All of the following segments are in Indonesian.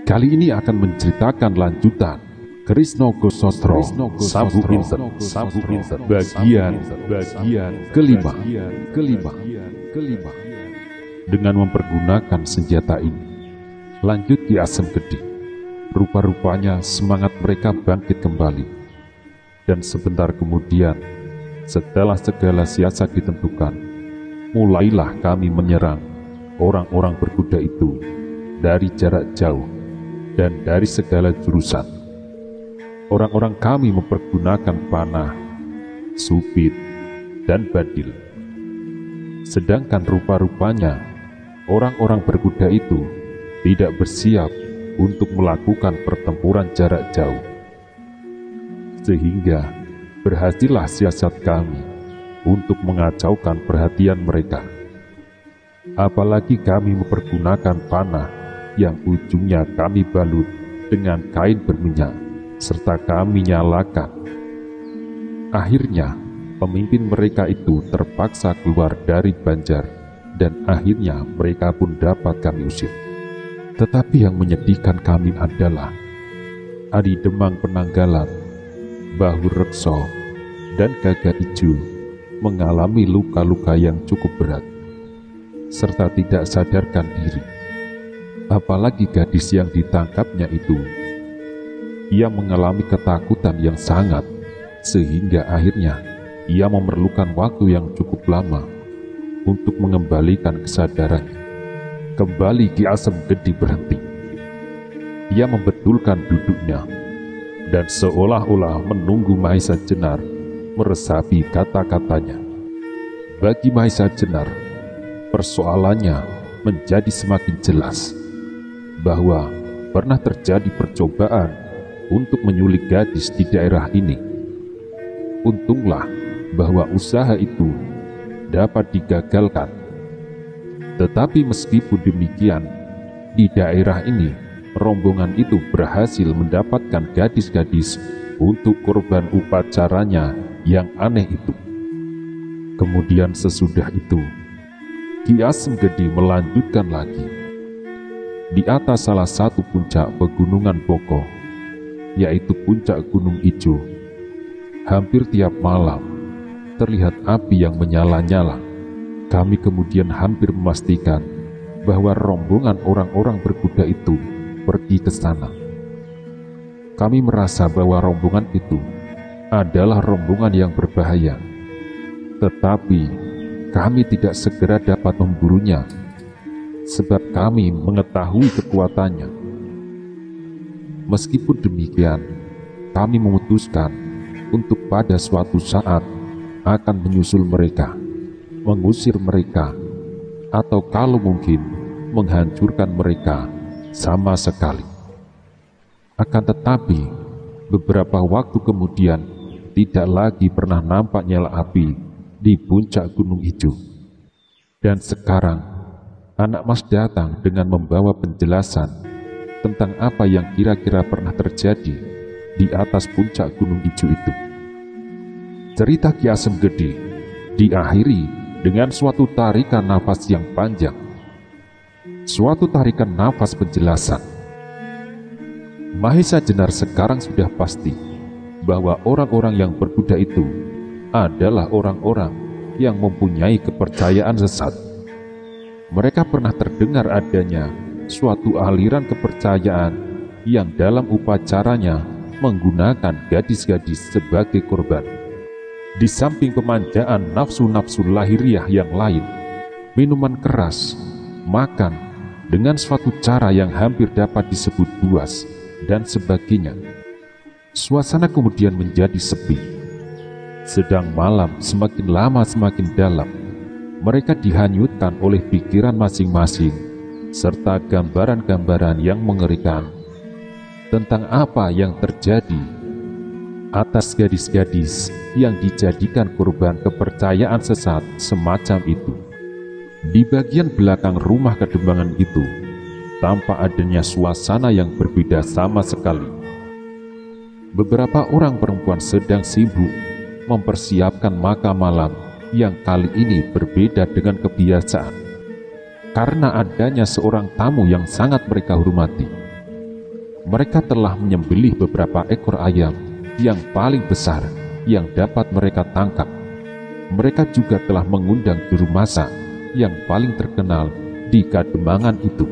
Kali ini akan menceritakan lanjutan Krisno Gosostro Sabu Pinten bagian kelima dengan mempergunakan senjata ini. Lanjut Ki Asem Gede. Rupa-rupanya semangat mereka bangkit kembali, dan sebentar kemudian setelah segala siasat ditentukan, mulailah kami menyerang orang-orang berkuda itu dari jarak jauh dan dari segala jurusan. Orang-orang kami mempergunakan panah, supit, dan badil. Sedangkan rupa-rupanya orang-orang berkuda itu tidak bersiap untuk melakukan pertempuran jarak jauh. Sehingga berhasillah siasat kami untuk mengacaukan perhatian mereka. Apalagi kami mempergunakan panah yang ujungnya kami balut dengan kain berminyak, serta kami nyalakan. Akhirnya, pemimpin mereka itu terpaksa keluar dari Banjar, dan akhirnya mereka pun dapat kami usir. Tetapi yang menyedihkan kami adalah Adi Demang Penanggalan, Bahu Rekso, dan Gagak Ijo mengalami luka-luka yang cukup berat, serta tidak sadarkan diri. Apalagi gadis yang ditangkapnya itu, ia mengalami ketakutan yang sangat, sehingga akhirnya ia memerlukan waktu yang cukup lama untuk mengembalikan kesadarannya. Kembali Ki Asem Gede berhenti. Ia membetulkan duduknya dan seolah-olah menunggu Mahesa Jenar meresapi kata-katanya. Bagi Mahesa Jenar, persoalannya menjadi semakin jelas bahwa pernah terjadi percobaan untuk menyulik gadis di daerah ini. Untunglah bahwa usaha itu dapat digagalkan. Tetapi meskipun demikian, di daerah ini rombongan itu berhasil mendapatkan gadis-gadis untuk korban upacaranya yang aneh itu. Kemudian sesudah itu, Ki Asem Gede melanjutkan lagi. Di atas salah satu puncak pegunungan Boko, yaitu puncak Gunung Ijo, hampir tiap malam terlihat api yang menyala-nyala. Kami kemudian hampir memastikan bahwa rombongan orang-orang berkuda itu pergi ke sana. Kami merasa bahwa rombongan itu adalah rombongan yang berbahaya, tetapi kami tidak segera dapat memburunya, sebab kami mengetahui kekuatannya. Meskipun demikian, kami memutuskan untuk pada suatu saat akan menyusul mereka, mengusir mereka, atau kalau mungkin menghancurkan mereka sama sekali. Akan tetapi, beberapa waktu kemudian tidak lagi pernah nampak nyala api di puncak Gunung Ijo. Dan sekarang anak mas datang dengan membawa penjelasan tentang apa yang kira-kira pernah terjadi di atas puncak Gunung Ijo itu. Cerita Ki Asem Gede diakhiri dengan suatu tarikan nafas yang panjang, suatu tarikan nafas penjelasan. Mahesa Jenar sekarang sudah pasti bahwa orang-orang yang berkuda itu adalah orang-orang yang mempunyai kepercayaan sesat. Mereka pernah terdengar adanya suatu aliran kepercayaan yang dalam upacaranya menggunakan gadis-gadis sebagai korban. Di samping pemanjaan nafsu-nafsu lahiriah yang lain, minuman keras, makan dengan suatu cara yang hampir dapat disebut buas, dan sebagainya. Suasana kemudian menjadi sepi. Sedang malam semakin lama semakin dalam. Mereka dihanyutkan oleh pikiran masing-masing, serta gambaran-gambaran yang mengerikan tentang apa yang terjadi atas gadis-gadis yang dijadikan korban kepercayaan sesat semacam itu. Di bagian belakang rumah kedembangan itu, tampak adanya suasana yang berbeda sama sekali. Beberapa orang perempuan sedang sibuk mempersiapkan makan malam yang kali ini berbeda dengan kebiasaan, karena adanya seorang tamu yang sangat mereka hormati. Mereka telah menyembelih beberapa ekor ayam yang paling besar yang dapat mereka tangkap. Mereka juga telah mengundang juru masak yang paling terkenal di Kademangan itu.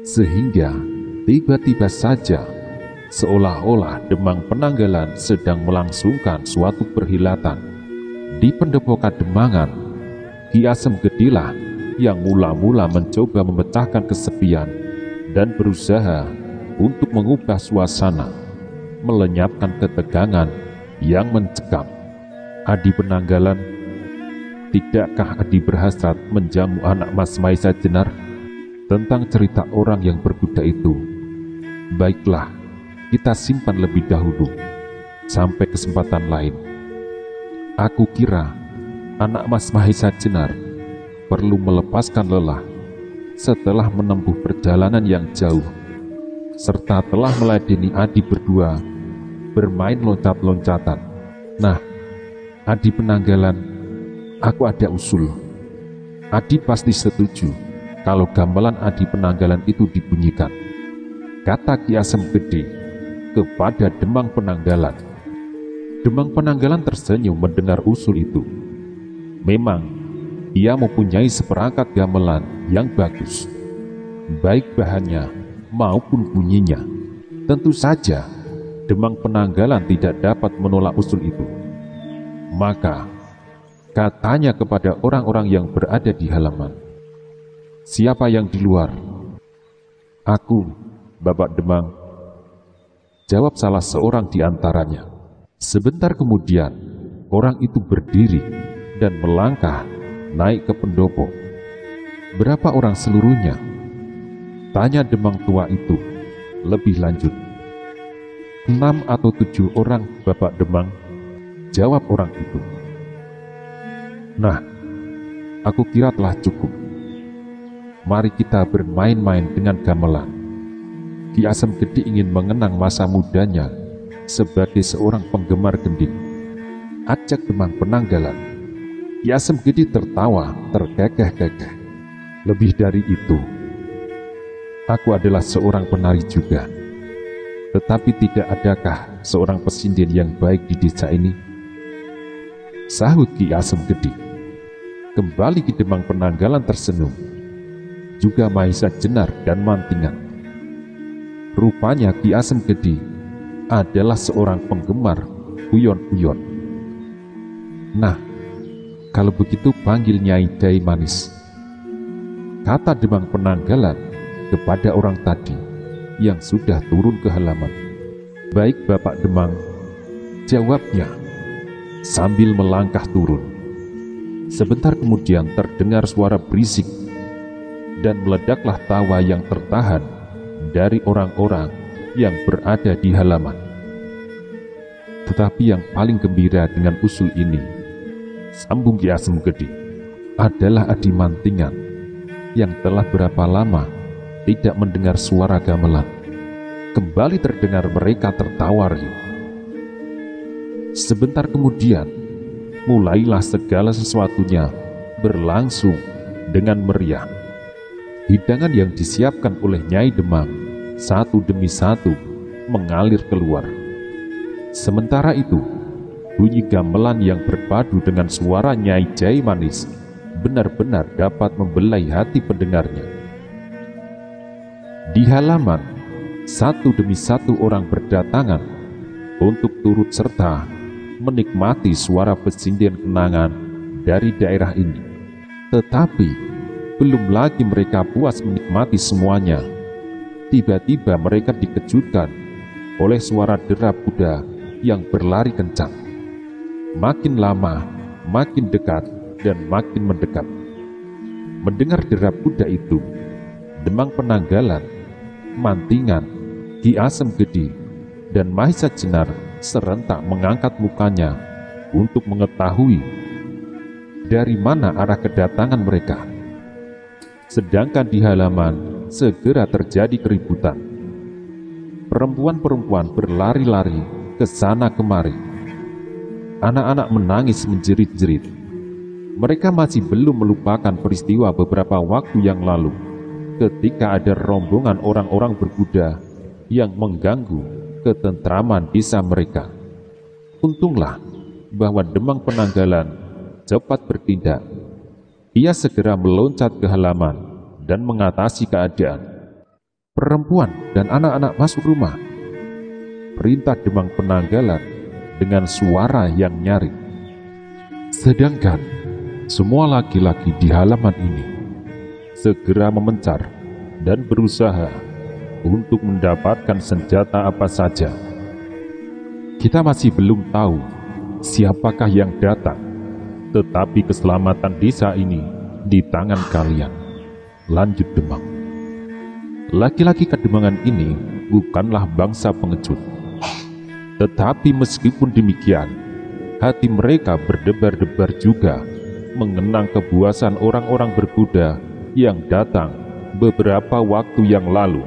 Sehingga tiba-tiba saja, seolah-olah Demang Penanggalan sedang melangsungkan suatu perhilatan di pendopo Kademangan, Ki Asem Gedilah yang mula-mula mencoba memecahkan kesepian dan berusaha untuk mengubah suasana, melenyapkan ketegangan yang mencekam. Adi Penanggalan, tidakkah Adi berhasrat menjamu anak Mas Maisa Jenar tentang cerita orang yang berkuda itu? Baiklah, kita simpan lebih dahulu sampai kesempatan lain. Aku kira anak Mas Mahesa Jenar perlu melepaskan lelah setelah menempuh perjalanan yang jauh, serta telah meladeni Adi berdua bermain loncat-loncatan. Nah, Adi Penanggalan, aku ada usul. Adi pasti setuju kalau gamelan Adi Penanggalan itu dibunyikan, kata Ki Asem Gede kepada Demang Penanggalan. Demang Penanggalan tersenyum mendengar usul itu. Memang ia mempunyai seperangkat gamelan yang bagus, baik bahannya maupun bunyinya. Tentu saja Demang Penanggalan tidak dapat menolak usul itu. Maka katanya kepada orang-orang yang berada di halaman, "Siapa yang di luar?" "Aku, Bapak Demang," jawab salah seorang di antaranya. Sebentar kemudian orang itu berdiri dan melangkah naik ke pendopo. "Berapa orang seluruhnya?" tanya Demang tua itu lebih lanjut. "6 atau 7 orang, Bapak Demang," jawab orang itu. "Nah, aku kira telah cukup. Mari kita bermain-main dengan gamelan." Ki Asem Gede ingin mengenang masa mudanya sebagai seorang penggemar gending. Ajak Demang Penanggalan. Ki Asem Gede tertawa terkekeh-kekeh. "Lebih dari itu, aku adalah seorang penari juga. Tetapi tidak adakah seorang pesinden yang baik di desa ini?" sahut Ki Asem Gede. Kembali Ki Demang Penanggalan tersenyum. Juga Mahesa Jenar dan Mantingan. Rupanya Ki Asem Gede adalah seorang penggemar uyon-uyon. "Nah, kalau begitu panggil Nyai Jai Manis," kata Demang Penanggalan kepada orang tadi yang sudah turun ke halaman. "Baik, Bapak Demang," jawabnya sambil melangkah turun. Sebentar kemudian terdengar suara berisik dan meledaklah tawa yang tertahan dari orang-orang yang berada di halaman. "Tetapi yang paling gembira dengan usul ini," sambung Ki Asem Gede, "adalah Adi Mantingan yang telah berapa lama tidak mendengar suara gamelan." Kembali terdengar mereka tertawa riuh. Sebentar kemudian, mulailah segala sesuatunya berlangsung dengan meriah. Hidangan yang disiapkan oleh Nyai Demang satu demi satu mengalir keluar. Sementara itu, bunyi gamelan yang berpadu dengan suara Nyai Jai Manis benar-benar dapat membelai hati pendengarnya. Di halaman, satu demi satu orang berdatangan untuk turut serta menikmati suara pesinden kenangan dari daerah ini. Tetapi belum lagi mereka puas menikmati semuanya, tiba-tiba mereka dikejutkan oleh suara derap kuda yang berlari kencang. Makin lama, makin dekat dan makin mendekat. Mendengar derap kuda itu, Demang Penanggalan, Mantingan, Ki Asem Gede, dan Mahesa Jenar serentak mengangkat mukanya untuk mengetahui dari mana arah kedatangan mereka. Sedangkan di halaman segera terjadi keributan. Perempuan-perempuan berlari-lari ke sana kemari. Anak-anak menangis menjerit-jerit. Mereka masih belum melupakan peristiwa beberapa waktu yang lalu ketika ada rombongan orang-orang berkuda yang mengganggu ketentraman desa mereka. Untunglah bahwa Demang Penanggalan cepat bertindak. Ia segera meloncat ke halaman dan mengatasi keadaan. Perempuan dan anak-anak masuk rumah, perintah Demang Penanggalan dengan suara yang nyaring. Sedangkan semua laki-laki di halaman ini segera memencar dan berusaha untuk mendapatkan senjata apa saja. Kita masih belum tahu siapakah yang datang, tetapi keselamatan desa ini di tangan kalian, lanjut Demang. Laki-laki Kademangan ini bukanlah bangsa pengecut. Tetapi meskipun demikian, hati mereka berdebar-debar juga mengenang kebuasan orang-orang berkuda yang datang beberapa waktu yang lalu.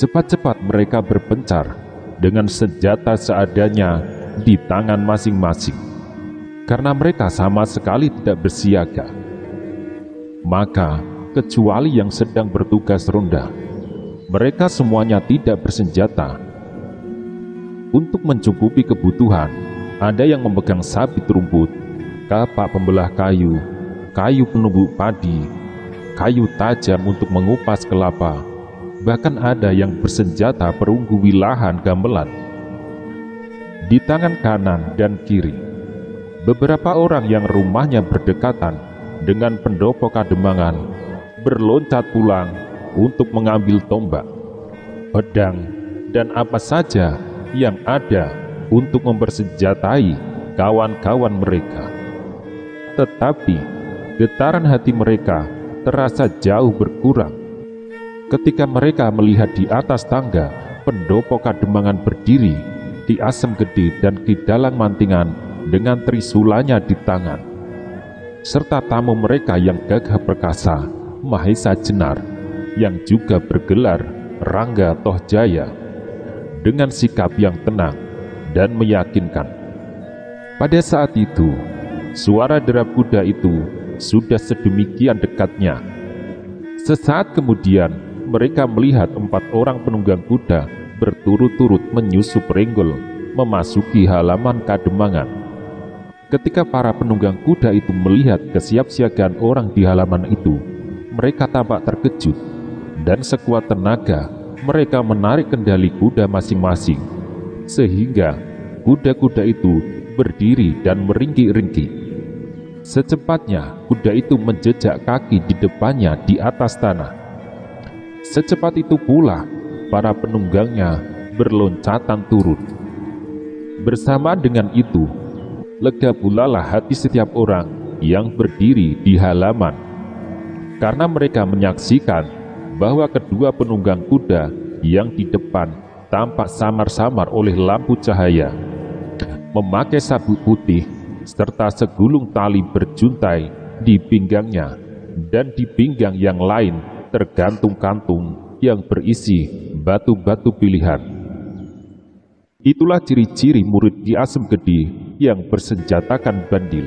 Cepat-cepat mereka berpencar dengan senjata seadanya di tangan masing-masing, karena mereka sama sekali tidak bersiaga. Maka, kecuali yang sedang bertugas ronda, mereka semuanya tidak bersenjata. Untuk mencukupi kebutuhan, ada yang memegang sabit rumput, kapak pembelah kayu, kayu penumbuk padi, kayu tajam untuk mengupas kelapa, bahkan ada yang bersenjata perunggu wilahan gamelan. Di tangan kanan dan kiri, beberapa orang yang rumahnya berdekatan dengan pendopo Kademangan berloncat pulang untuk mengambil tombak, pedang, dan apa saja yang ada untuk mempersenjatai kawan-kawan mereka. Tetapi getaran hati mereka terasa jauh berkurang ketika mereka melihat di atas tangga pendopo Kademangan berdiri di Asem Gede dan Ki Dalang Mantingan dengan trisulanya di tangan, serta tamu mereka yang gagah perkasa, Mahesa Jenar, yang juga bergelar Rangga Tohjaya, dengan sikap yang tenang dan meyakinkan. Pada saat itu, suara derap kuda itu sudah sedemikian dekatnya. Sesaat kemudian, mereka melihat 4 orang penunggang kuda berturut-turut menyusup Renggol memasuki halaman Kademangan. Ketika para penunggang kuda itu melihat kesiapsiagaan orang di halaman itu, mereka tampak terkejut, dan sekuat tenaga mereka menarik kendali kuda masing-masing, sehingga kuda-kuda itu berdiri dan meringkik-ringkik. Secepatnya kuda itu menjejak kaki di depannya di atas tanah. Secepat itu pula para penunggangnya berloncatan turun. Bersama dengan itu, lega pulalah hati setiap orang yang berdiri di halaman, karena mereka menyaksikan bahwa kedua penunggang kuda yang di depan tampak samar-samar oleh lampu cahaya, memakai sabuk putih serta segulung tali berjuntai di pinggangnya, dan di pinggang yang lain tergantung kantung yang berisi batu-batu pilihan. Itulah ciri-ciri murid Ki Asem Gede yang bersenjatakan bandil.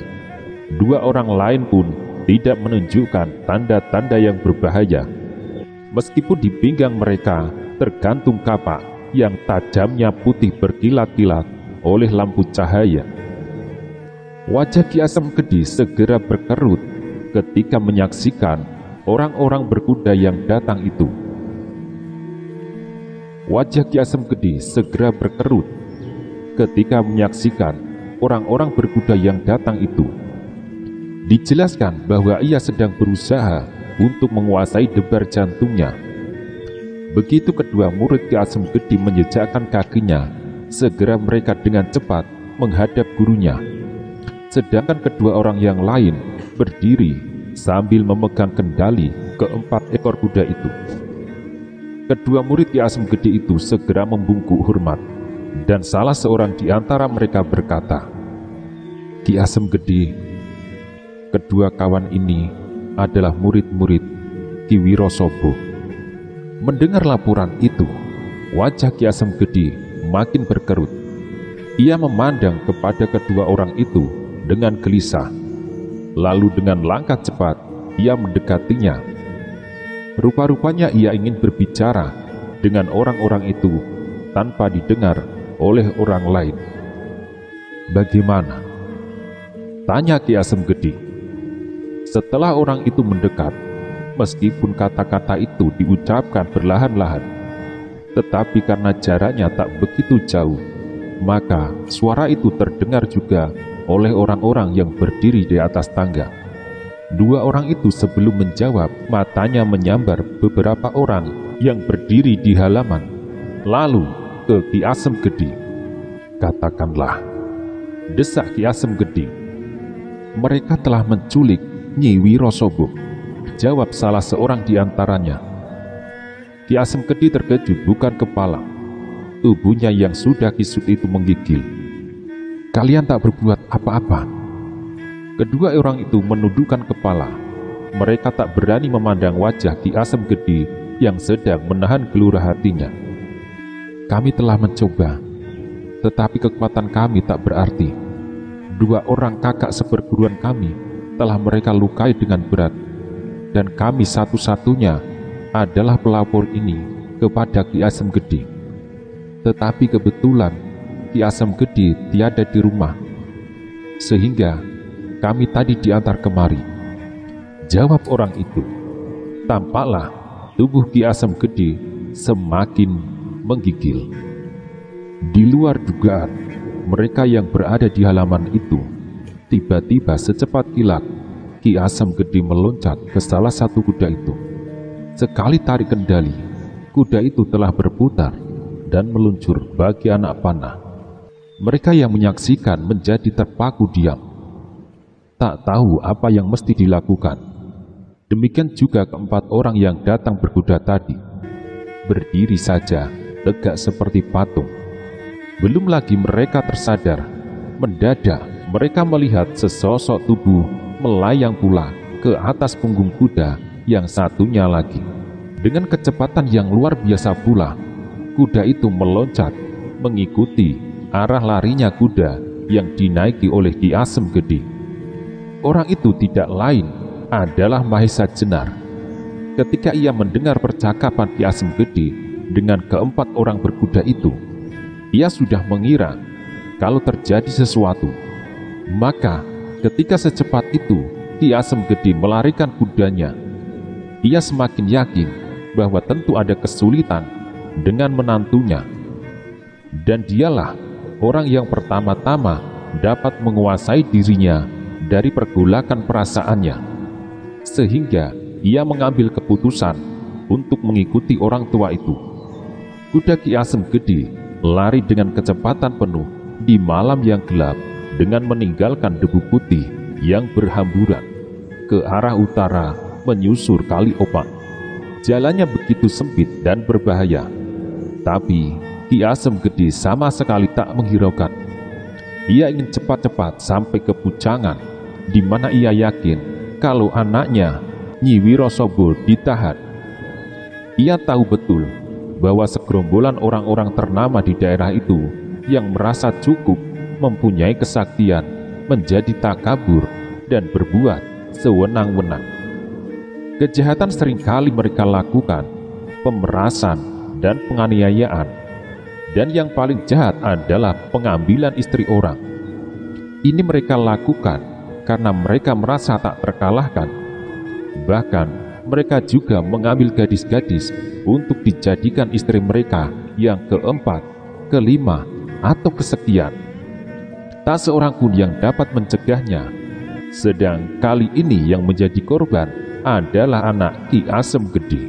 2 orang lain pun tidak menunjukkan tanda-tanda yang berbahaya, meskipun di pinggang mereka tergantung kapak yang tajamnya putih berkilat-kilat oleh lampu cahaya. Wajah Ki Asem Gede segera berkerut ketika menyaksikan orang-orang berkuda yang datang itu. Wajah Ki Asem Gede segera berkerut ketika menyaksikan orang-orang berkuda yang datang itu. Dijelaskan bahwa ia sedang berusaha untuk menguasai debar jantungnya. Begitu kedua murid Ki Asem Gede menjejakkan kakinya, segera mereka dengan cepat menghadap gurunya. Sedangkan kedua orang yang lain berdiri sambil memegang kendali ke-4 ekor kuda itu. Kedua murid Ki Asem Gede itu segera membungkuk hormat, dan salah seorang di antara mereka berkata, "Ki Asem Gede, kedua kawan ini adalah murid-murid Ki Wirosobo." Mendengar laporan itu, wajah Ki Asem Gede makin berkerut. Ia memandang kepada kedua orang itu dengan gelisah. Lalu dengan langkah cepat ia mendekatinya. Rupa-rupanya ia ingin berbicara dengan orang-orang itu tanpa didengar oleh orang lain. "Bagaimana?" tanya Ki Asem Gede. Setelah orang itu mendekat, meskipun kata-kata itu diucapkan perlahan-lahan, tetapi karena jaraknya tak begitu jauh, maka suara itu terdengar juga oleh orang-orang yang berdiri di atas tangga. Dua orang itu sebelum menjawab, matanya menyambar beberapa orang yang berdiri di halaman, lalu ke Ki Asem Gede. "Katakanlah," desak Ki Asem Gede. "Mereka telah menculik Nyi Wiro Soboh," jawab salah seorang di antaranya. Ki Asem Gede terkejut bukan kepala. Tubuhnya yang sudah kisut itu menggigil. "Kalian tak berbuat apa-apa?" Kedua orang itu menundukkan kepala. Mereka tak berani memandang wajah Ki Asem Gede yang sedang menahan gelora hatinya. "Kami telah mencoba, tetapi kekuatan kami tak berarti. Dua orang kakak seperguruan kami telah mereka lukai dengan berat, dan kami satu-satunya adalah pelapor ini kepada Ki Asem Gede. Tetapi kebetulan Ki Asem Gede tiada di rumah, sehingga kami tadi diantar kemari," jawab orang itu. Tampaklah tubuh Ki Asem Gede semakin menggigil. Di luar dugaan mereka yang berada di halaman itu, tiba-tiba secepat kilat Ki Asem Gede meloncat ke salah satu kuda itu. Sekali tarik kendali, kuda itu telah berputar dan meluncur bagi anak panah. Mereka yang menyaksikan menjadi terpaku diam, tak tahu apa yang mesti dilakukan. Demikian juga keempat orang yang datang berkuda tadi, berdiri saja tegak seperti patung. Belum lagi mereka tersadar, mendadak mereka melihat sesosok tubuh melayang pula ke atas punggung kuda yang satunya lagi. Dengan kecepatan yang luar biasa pula, kuda itu meloncat mengikuti arah larinya kuda yang dinaiki oleh Ki Asem Gede. Orang itu tidak lain adalah Mahesa Jenar. Ketika ia mendengar percakapan Ki Asem Gede dengan keempat orang berkuda itu, ia sudah mengira kalau terjadi sesuatu. Maka ketika secepat itu Ki Asem Gede melarikan kudanya, ia semakin yakin bahwa tentu ada kesulitan dengan menantunya, dan dialah orang yang pertama-tama dapat menguasai dirinya dari pergolakan perasaannya, sehingga ia mengambil keputusan untuk mengikuti orang tua itu. Kuda Ki Asem Gede lari dengan kecepatan penuh di malam yang gelap dengan meninggalkan debu putih yang berhamburan ke arah utara menyusur Kali Opak. Jalannya begitu sempit dan berbahaya, tapi Ki Asem Gede sama sekali tak menghiraukan. Ia ingin cepat-cepat sampai ke Pucangan, di mana ia yakin kalau anaknya Nyi Wiro Soboh ditahan. Ia tahu betul bahwa segerombolan orang-orang ternama di daerah itu yang merasa cukup mempunyai kesaktian menjadi takabur dan berbuat sewenang-wenang. Kejahatan seringkali mereka lakukan, pemerasan dan penganiayaan, dan yang paling jahat adalah pengambilan istri orang. Ini mereka lakukan karena mereka merasa tak terkalahkan. Bahkan mereka juga mengambil gadis-gadis untuk dijadikan istri mereka yang keempat, kelima, atau kesekian. Tak seorang pun yang dapat mencegahnya. Sedang kali ini yang menjadi korban adalah anak Ki Asem Gede.